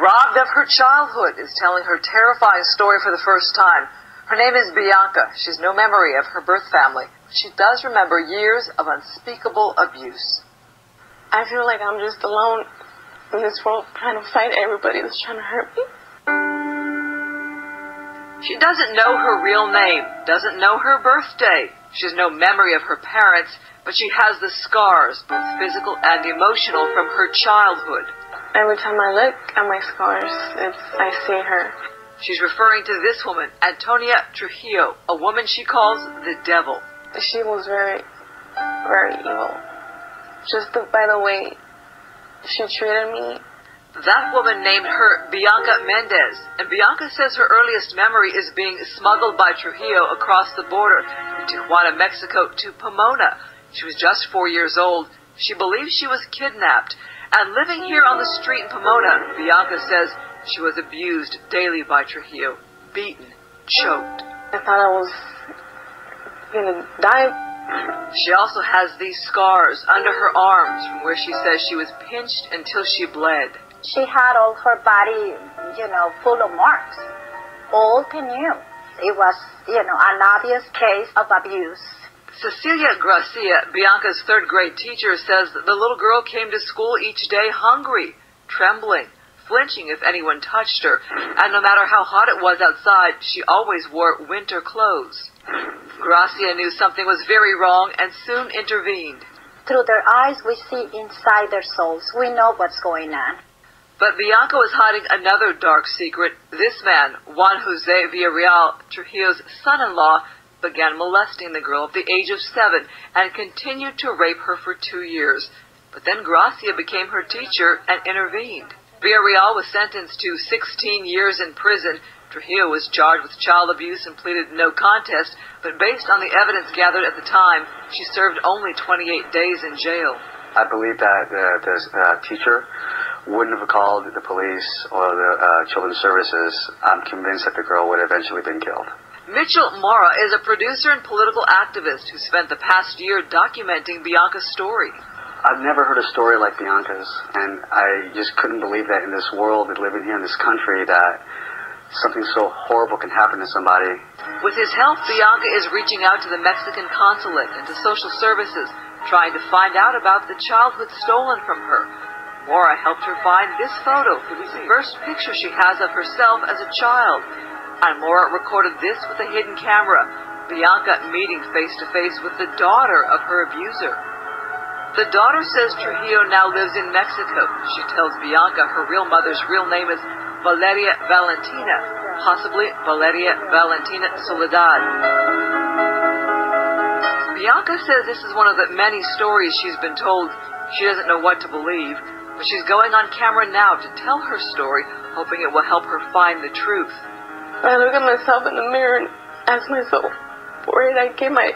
robbed of her childhood, is telling her terrifying story for the first time. Her name is Bianca. She has no memory of her birth family. She does remember years of unspeakable abuse. I feel like I'm just alone in this world trying to fight everybody that's trying to hurt me. She doesn't know her real name, doesn't know her birthday. She has no memory of her parents, but she has the scars, both physical and emotional, from her childhood. Every time I look at my scars, I see her. She's referring to this woman, Antonia Trujillo, a woman she calls the devil. She was very, very evil. Just by the way she treated me. That woman named her Bianca Mendez, and Bianca says her earliest memory is being smuggled by Trujillo across the border from Tijuana, Mexico to Pomona. She was just 4 years old. She believes she was kidnapped, and living here on the street in Pomona, Bianca says she was abused daily by Trujillo, beaten, choked. I thought I was gonna die. She also has these scars under her arms from where she says she was pinched until she bled. She had all her body, full of marks, old and new. It was, an obvious case of abuse. CECILIA, Bianca's third-grade teacher, says that the little girl came to school each day hungry, trembling, flinching if anyone touched her, and no matter how hot it was outside, she always wore winter clothes. GRACIA knew something was very wrong and soon intervened. Through their eyes, we see inside their souls. We know what's going on. But Bianca was hiding another dark secret. This man, Juan Jose Villarreal, Trujillo's son-in-law, began molesting the girl at the age of 7 and continued to rape her for 2 years. But then GRACIA became her teacher and intervened. Villarreal was sentenced to 16 years in prison. Trujillo was charged with child abuse and pleaded no contest, but based on the evidence gathered at the time, she served only 28 days in jail. I believe that the teacher wouldn't have called the police or the children's services. I'm convinced that the girl would have eventually been killed. Mytchell Mora is a producer and political activist who spent the past year documenting Bianca's story. I've never heard a story like Bianca's, and I just couldn't believe that in this world, living here in this country, that something so horrible can happen to somebody. With his help, Bianca is reaching out to the Mexican consulate and to social services, trying to find out about the childhood stolen from her. Mora helped her find this photo, the first picture she has of herself as a child. And Mora recorded this with a hidden camera, Bianca meeting face-to-face with the daughter of her abuser. The daughter says Trujillo now lives in Mexico. She tells Bianca her real mother's real name is Valeria Valentina, possibly Valeria Valentina Soledad. Bianca says this is one of the many stories she's been told. She doesn't know what to believe, but she's going on camera now to tell her story, hoping it will help her find the truth. I look at myself in the mirror and ask myself, where did I get my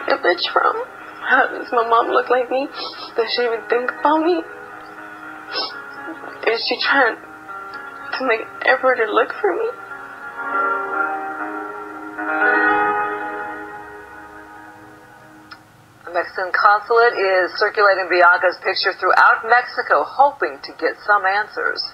image from? How does my mom look like me? Does she even think about me? Is she trying to make an effort to look for me? The Mexican consulate is circulating Bianca's picture throughout Mexico, hoping to get some answers.